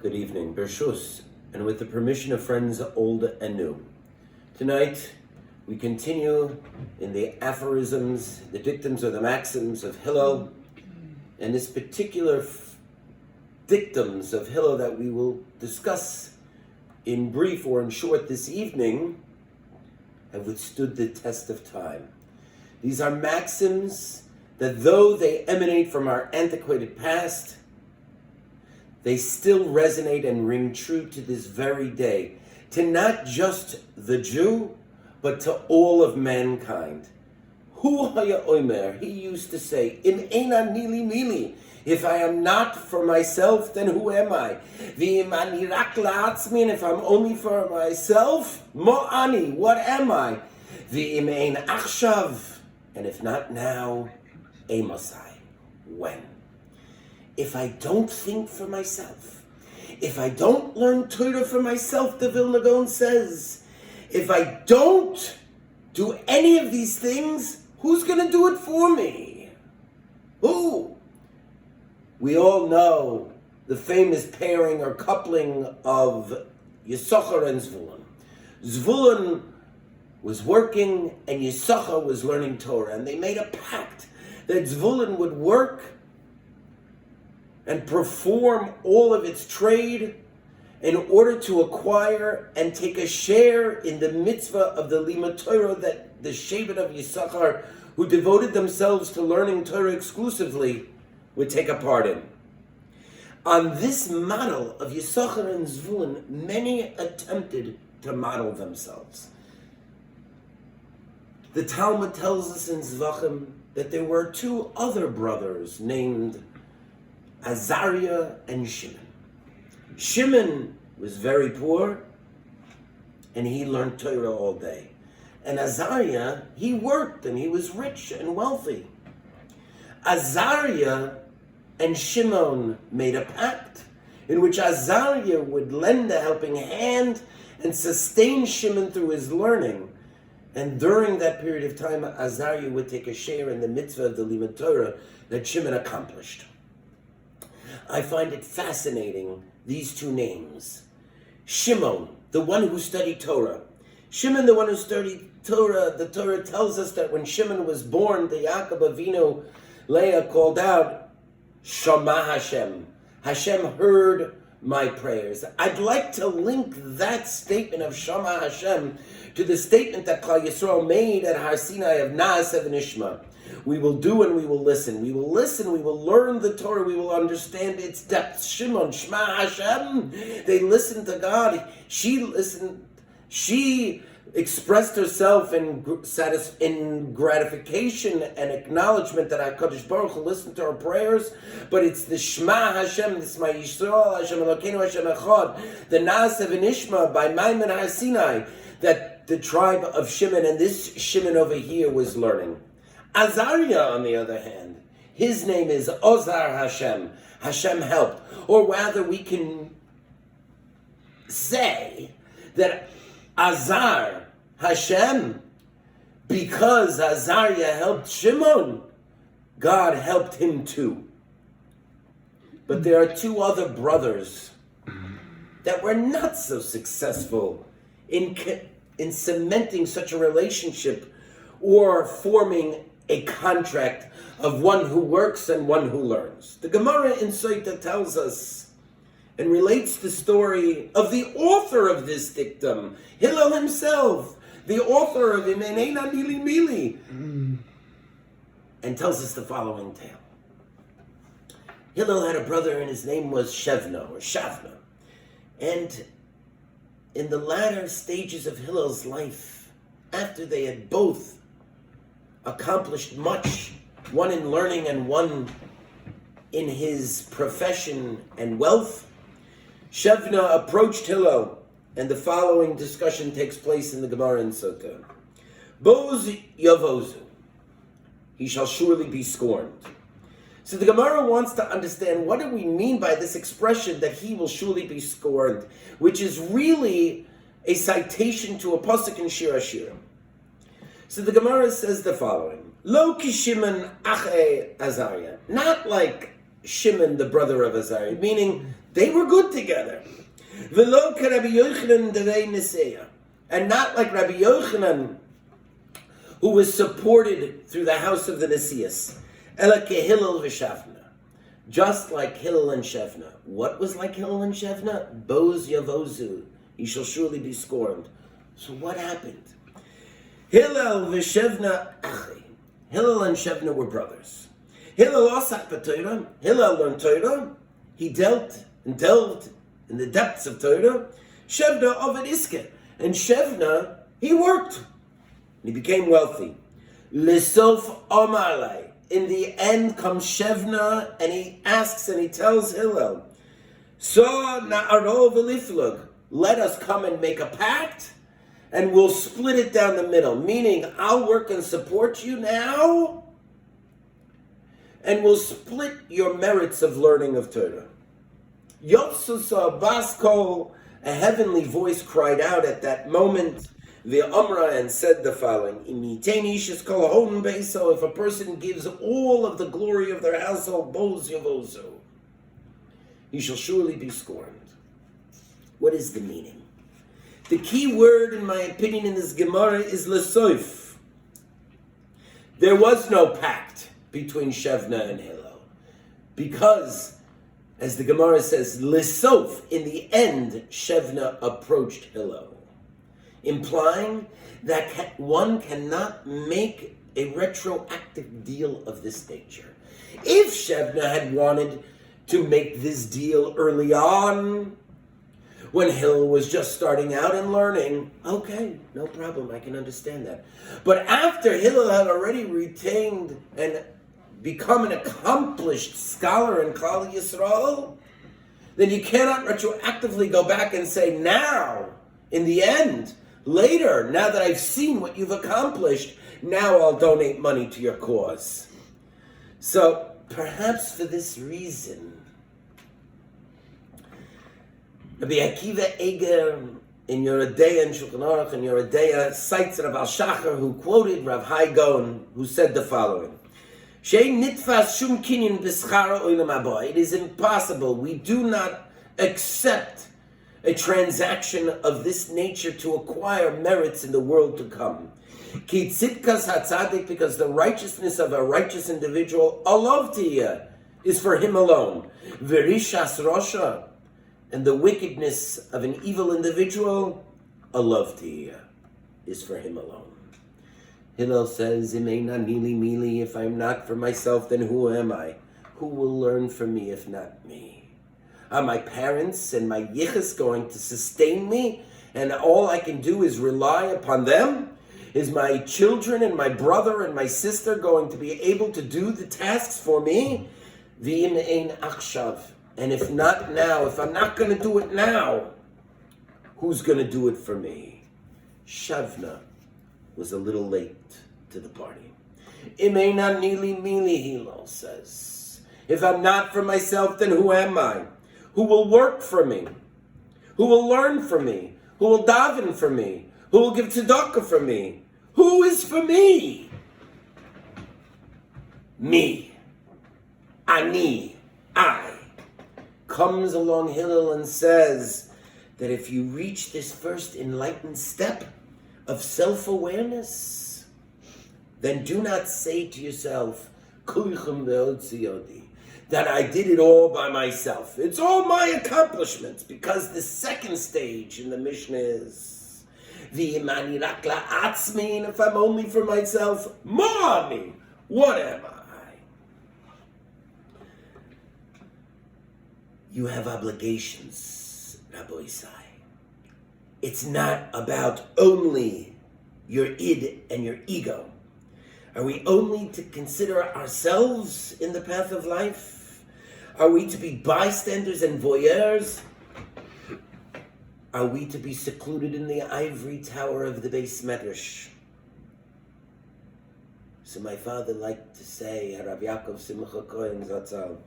Good evening, Bershus, and with the permission of friends old and new. Tonight, we continue in the aphorisms, the dictums or the maxims of Hillel, and this particular dictums of Hillel that we will discuss in brief or in short this evening have withstood the test of time. These are maxims that though they emanate from our antiquated past, they still resonate and ring true to this very day, to not just the Jew, but to all of mankind. Hu haya omer, he used to say, Im eina nili mili, if I am not for myself, then who am I? V'im ani rak la'atzmi, and if I'm only for myself, mo ani, what am I? V'im ein achshav, and if not now, emasai, when? If I don't think for myself, if I don't learn Torah for myself, the Vilna Gaon says, if I don't do any of these things, who's going to do it for me? Who? We all know the famous pairing or coupling of Yisachar and Zvulun. Zvulun was working and Yisachar was learning Torah, and they made a pact that Zvulun would work and perform all of its trade in order to acquire and take a share in the mitzvah of the Limud Torah that the Shevet of Yisachar, who devoted themselves to learning Torah exclusively, would take a part in. On this model of Yisachar and Zvulun, many attempted to model themselves. The Talmud tells us in Zvachim that there were two other brothers named Azariah and Shimon. Shimon was very poor, and he learned Torah all day. And Azariah, he worked, and he was rich and wealthy. Azariah and Shimon made a pact in which Azariah would lend a helping hand and sustain Shimon through his learning. And during that period of time, Azariah would take a share in the mitzvah of the Limud Torah that Shimon accomplished. I find it fascinating, these two names. Shimon, the one who studied Torah. Shimon, the one who studied Torah, the Torah tells us that when Shimon was born, the Yaakov Avinu, Leah, called out, Shama Hashem. Hashem heard my prayers. I'd like to link that statement of Shama Hashem to the statement that Klal Yisrael made at Har Sinai of Na'aseh v'nishma. We will do and we will listen. We will listen, we will learn the Torah, we will understand its depths. Shimon, Shema Hashem, they listened to God. She listened, she expressed herself in gratification and acknowledgement that HaKadosh Baruch Hu listened to her prayers, but it's the Shema Hashem, this my Yisrael, Hashem Elokeinu, Hashem Echad, the Na'aseh v'nishma by Maimon Har Sinai, that the tribe of Shimon, and this Shimon over here, was learning. Azariah, on the other hand, his name is Ozar Hashem. Hashem helped. Or rather, we can say that Azar Hashem, because Azariah helped Shimon, God helped him too. But there are two other brothers that were not so successful in cementing such a relationship or forming a contract of one who works and one who learns. The Gemara in Soita tells us and relates the story of the author of this dictum, Hillel himself, the author of Im eina nili mili, and tells us the following tale. Hillel had a brother and his name was Shavna. And in the latter stages of Hillel's life, after they had both accomplished much, one in learning and one in his profession and wealth, Shavna approached Hillel, and the following discussion takes place in the Gemara in Sotah. Boz yavozu, he shall surely be scorned. So the Gemara wants to understand, what do we mean by this expression that he will surely be scorned, which is really a citation to a pasuk in Shir Hashirim. So the Gemara says the following: Lo ki Shimon ache Azariah. Not like Shimon, the brother of Azariah, meaning they were good together. V'lo k'Rabbi Yochanan devei Niseya, and not like Rabbi Yochanan, who was supported through the house of the Nesias. Ela kehillel v'Shavna, just like Hillel and Shevna. What was like Hillel and Shevna? Boz yavozu, he shall surely be scorned. So what happened? Hillel v'Shevna achi. Hillel and Shevna were brothers. Hillel asak b'Torah. Hillel learned Torah. He dealt and delved in the depths of Torah. Shevna avad iske. And Shevna, he worked. He became wealthy. Lisof omarlai. In the end comes Shevna, and he asks and he tells Hillel, so na'arov eliflug, let us come and make a pact, and we'll split it down the middle. Meaning, I'll work and support you now, and we'll split your merits of learning of Torah. Yotsusa baskol, a heavenly voice cried out at that moment, the Amra, and said the following: if a person gives all of the glory of their household, boz yavozo, he shall surely be scorned. What is the meaning? The key word, in my opinion, in this Gemara is lesoif. There was no pact between Shevna and Hillel, because, as the Gemara says, lesof, in the end, Shevna approached Hillel, implying that one cannot make a retroactive deal of this nature. If Shevna had wanted to make this deal early on, when Hillel was just starting out and learning, okay, no problem, I can understand that. But after Hillel had already retained and become an accomplished scholar in Klal Yisrael, then you cannot retroactively go back and say, now, in the end, later, now that I've seen what you've accomplished, now I'll donate money to your cause. So, perhaps for this reason, Rabbi Akiva Eger in Yoredeya and Shulchan Aruch and Yoredeya cites Rav Al-Shachar, who quoted Rav Hai Gaon, who said the following: "Shein nitfas shum kinyan b'schara olam haba." It is impossible. We do not accept a transaction of this nature to acquire merits in the world to come. Ki tzidkas hatzadik, because the righteousness of a righteous individual, alav tiyah, is for him alone. Verishas rosha, and the wickedness of an evil individual, alav tiyah, is for him alone. Hillel says, Imeina nili mili, if I'm not for myself, then who am I? Who will learn from me if not me? Are my parents and my yichus going to sustain me, and all I can do is rely upon them? Is my children and my brother and my sister going to be able to do the tasks for me? V'im ein achshav. And if not now, if I'm not going to do it now, who's going to do it for me? Shavna was a little late to the party. Imeina nili mili, Hillel says. If I'm not for myself, then who am I? Who will work for me? Who will learn for me? Who will daven for me? Who will give tzedakah for me? Who is for me? Me. Ani. I. Comes along Hillel and says that if you reach this first enlightened step of self-awareness, then do not say to yourself, that I did it all by myself. It's all my accomplishments, because the second stage in the Mishnah is לעצמי, and if I'm only for myself, mommy, what am I? You have obligations, Rabbi Isai. It's not about only your id and your ego. Are we only to consider ourselves in the path of life? Are we to be bystanders and voyeurs? Are we to be secluded in the ivory tower of the Beis Medrash? So my father liked to say, Rav Yaakov Simcha Cohen Zatzal,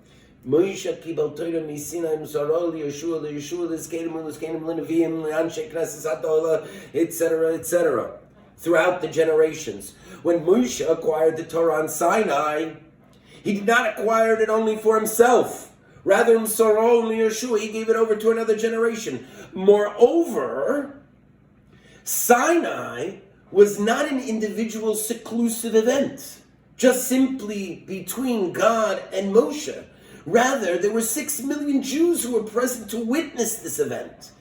Moshe kibel Torah miSinai Musarol Yeshua LeYeshua LeZkenim LeZkenim LeNeviim LeAnshe Knesses Hadolah, etc., etc. Throughout the generations, when Moshe acquired the Torah on Sinai, He did not acquire it only for himself. Rather, he gave it over to another generation. Moreover, Sinai was not an individual seclusive event, just simply between God and Moshe. Rather, there were 6 million Jews who were present to witness this event.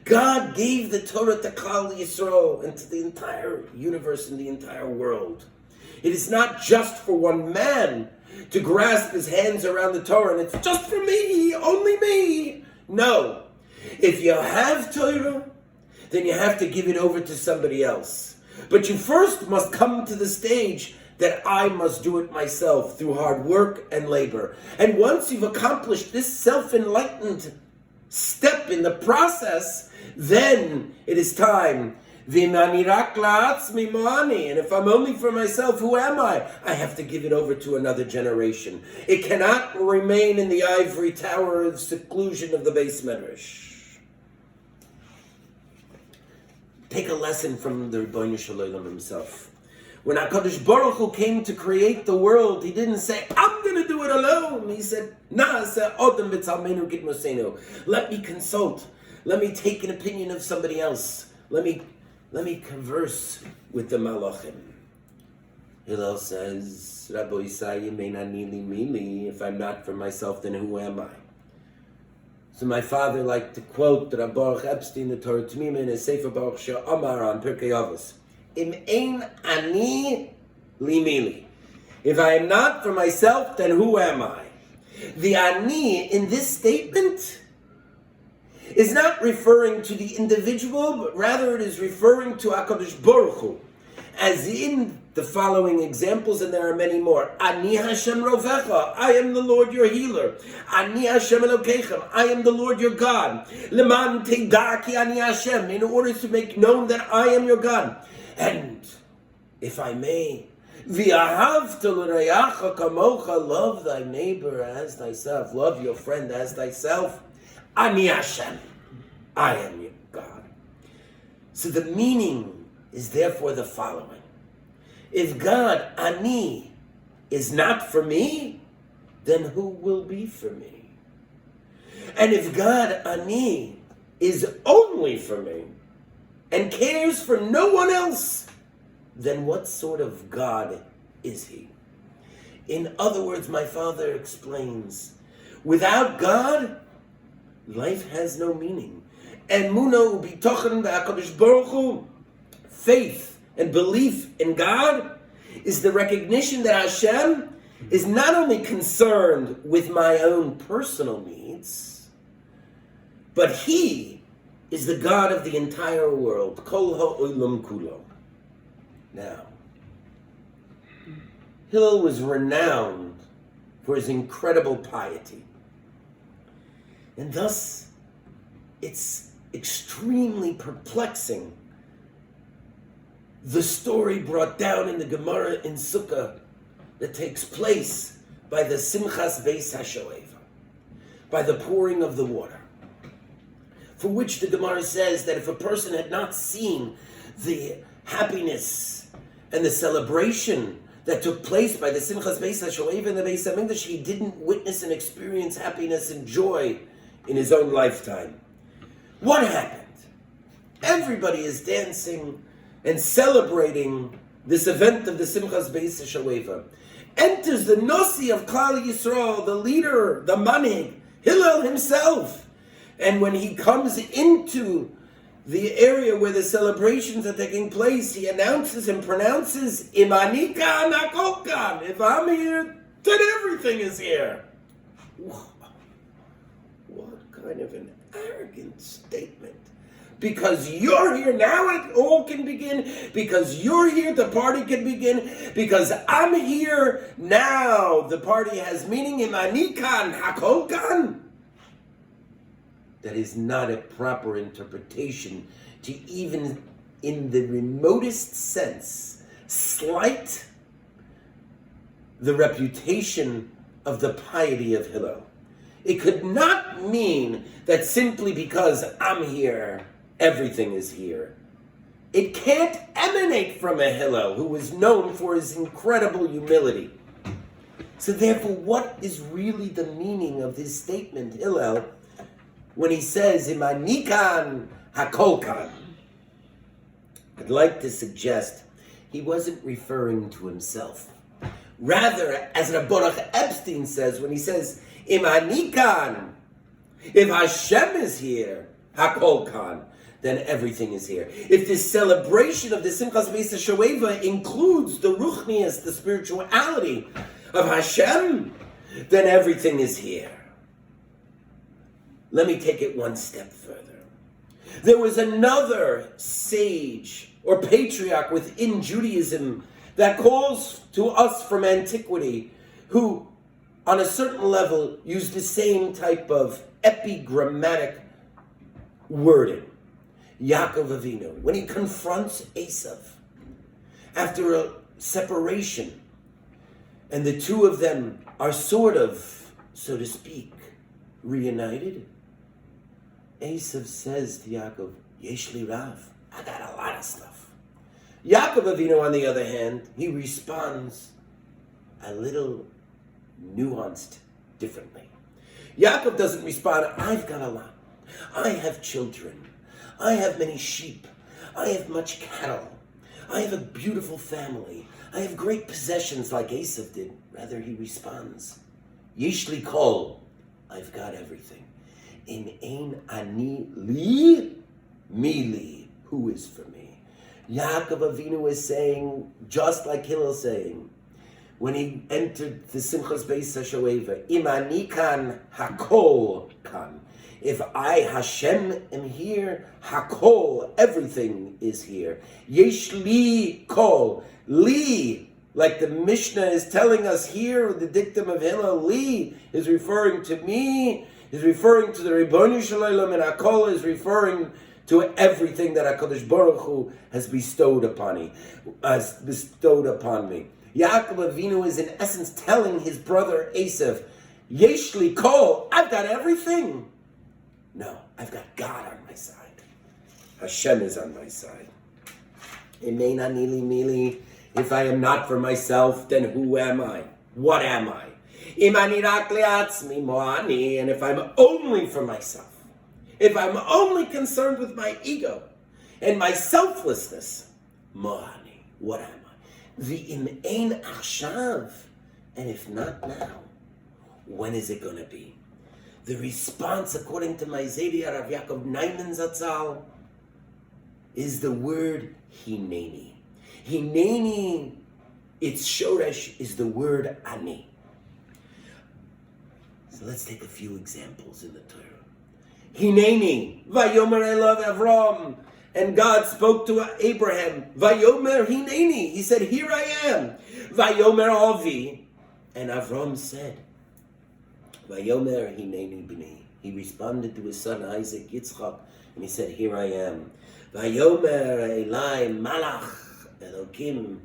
God gave the Torah to Klal Yisrael and to the entire universe and the entire world. It is not just for one man to grasp his hands around the Torah and it's just for me, only me. No. If you have Torah, then you have to give it over to somebody else. But you first must come to the stage that I must do it myself through hard work and labor. And once you've accomplished this self-enlightened step in the process, then it is time. וכשאני לעצמי, and if I'm only for myself, who am I? I have to give it over to another generation. It cannot remain in the ivory tower of seclusion of the Beis Medrash. Take a lesson from the Rebbeinu Shalom himself. When HaKadosh Baruch Hu came to create the world, he didn't say, I'm going to do it alone. He said, let me consult. Let me take an opinion of somebody else. Let me converse with the Malachim. Hillel says, Rabbi Isai, if I'm not for myself, then who am I? So my father liked to quote Rabbi Baruch Epstein, the Torah T'mima, in his Sefer Baruch She'amar on Pirkei Avot. Im ein ani li mili. If I am not for myself, then who am I? The ani in this statement is not referring to the individual, but rather it is referring to HaKadosh Baruch Hu, as in the following examples, and there are many more. Ani Hashem Rovecha, I am the Lord your healer. Ani Hashem Elokeichem, I am the Lord your God. Leman Teidar ki ani Hashem, in order to make known that I am your God. And if I may, V'ahavta l'reacha kamocha, love thy neighbor as thyself, love your friend as thyself. Ani Hashem, I am your God. So the meaning is therefore the following. If God, Ani, is not for me, then who will be for me? And if God, Ani, is only for me, and cares for no one else, then what sort of God is he? In other words, my father explains, without God, life has no meaning. Emunah u'bitochen b'HaKadosh Baruch Hu, faith and belief in God, is the recognition that Hashem is not only concerned with my own personal needs, but he is the God of the entire world. Kol ha'olam kulo. Now, Hillel was renowned for his incredible piety. And thus, it's extremely perplexing, the story brought down in the Gemara in Sukkah that takes place by the Simchas Beis HaShoeva, by the pouring of the water, for which the Gemara says that if a person had not seen the happiness and the celebration that took place by the Simchas Beis HaShoeva and the Beis HaMikdash, he didn't witness and experience happiness and joy in his own lifetime. What happened? Everybody is dancing and celebrating this event of the Simchas Beis HaShoeva. Enters the Nosi of Klal Yisrael, the leader, the Manig, Hillel himself. And when he comes into the area where the celebrations are taking place, he announces and pronounces, Imani kan hakol kan. If I'm here, then everything is here. What kind of an arrogant statement. Because you're here, now it all can begin. Because you're here, the party can begin. Because I'm here, now the party has meaning. Imani kan hakol kan. That is not a proper interpretation to even, in the remotest sense, slight the reputation of the piety of Hillel. It could not mean that simply because I'm here, everything is here. It can't emanate from a Hillel who was known for his incredible humility. So therefore, what is really the meaning of this statement, Hillel, when he says, Imani kan, hakol kan? I'd like to suggest he wasn't referring to himself. Rather, as Rabbi Epstein says, when he says, Imani kan, if Hashem is here, hakol kan, then everything is here. If this celebration of the Simchas Beis HaShoeva includes the ruchnias, the spirituality of Hashem, then everything is here. Let me take it one step further. There was another sage or patriarch within Judaism that calls to us from antiquity, who on a certain level used the same type of epigrammatic wording. Yaakov Avinu, when he confronts Esav after a separation, and the two of them are sort of, so to speak, reunited, Esav says to Yaakov, Yesh li Rav, I got a lot of stuff. Yaakov Avinu, on the other hand, he responds a little nuanced differently. Yaakov doesn't respond, I've got a lot. I have children. I have many sheep. I have much cattle. I have a beautiful family. I have great possessions like Esav did. Rather, he responds, Yesh li kol, I've got everything. In ein ani li, mi li, who is for me? Yaakov Avinu is saying, just like Hillel saying, when he entered the Simchas Beis HaShoeva, Im ani kan, hakol kan. If I, Hashem, am here, hakol, everything is here. Yesh li kol, li, like the Mishnah is telling us here, the dictum of Hillel, li is referring to me, is referring to the Ribono Shel Olam, and hakol is referring to everything that HaKadosh Baruch Hu has bestowed upon me. Yaakov Avinu is in essence telling his brother Esav, Yesh li kol, I've got everything. No, I've got God on my side. Hashem is on my side. If I am not for myself, then who am I? What am I? And if I'm only for myself, if I'm only concerned with my ego and my selflessness, mohani, what am I? V'im ein achshav, and if not now, when is it going to be? The response, according to my Zedi Rav Yaakov Naiman Zatzal, is the word hineni. Hineni, its shoresh is the word ani. So let's take a few examples in the Torah. Hineni, vayomer elav Avram, and God spoke to Abraham. Vayomer hineni, he said, here I am. Vayomer avi, and Avram said, Vayomer hineni b'ni. He responded to his son Isaac Yitzchak, and he said, here I am. Vayomer elai malach Elokim,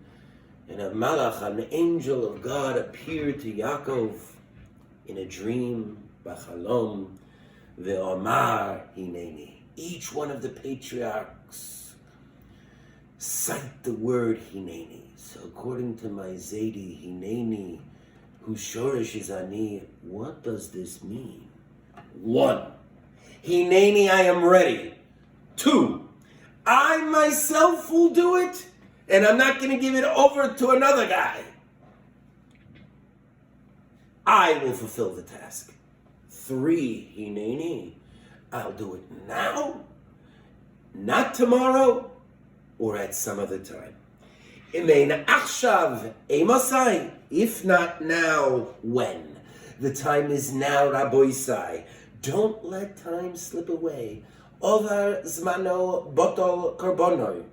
and a malach, an angel of God, appeared to Yaakov in a dream, b'chalom, ve'omar hineni. Each one of the patriarchs cite the word hineni. So according to my Zedi, hineni, whose shoresh is ani, what does this mean? 1, hineni, I am ready. 2, I myself will do it, and I'm not going to give it over to another guy. I will fulfill the task. 3, hineni, I'll do it now, not tomorrow, or at some other time. Imein achshav emasai. If not now, when? The time is now, Rabboisai. Don't let time slip away. Over zmano botol korbono.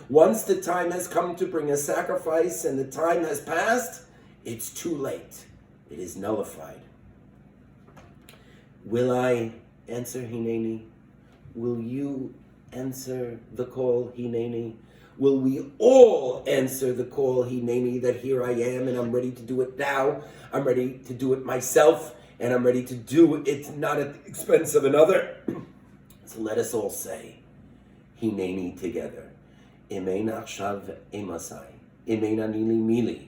Once the time has come to bring a sacrifice and the time has passed, it's too late. It is nullified. Will I answer hineni? Will you answer the call hineni? Will we all answer the call hineni, that here I am and I'm ready to do it now? I'm ready to do it myself, and I'm ready to do it not at the expense of another. So let us all say hineni together. Imein achshav emasai, imein ani li mili,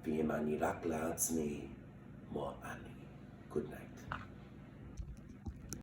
v'im ani rak la'atzmi. כמו אני. Good night.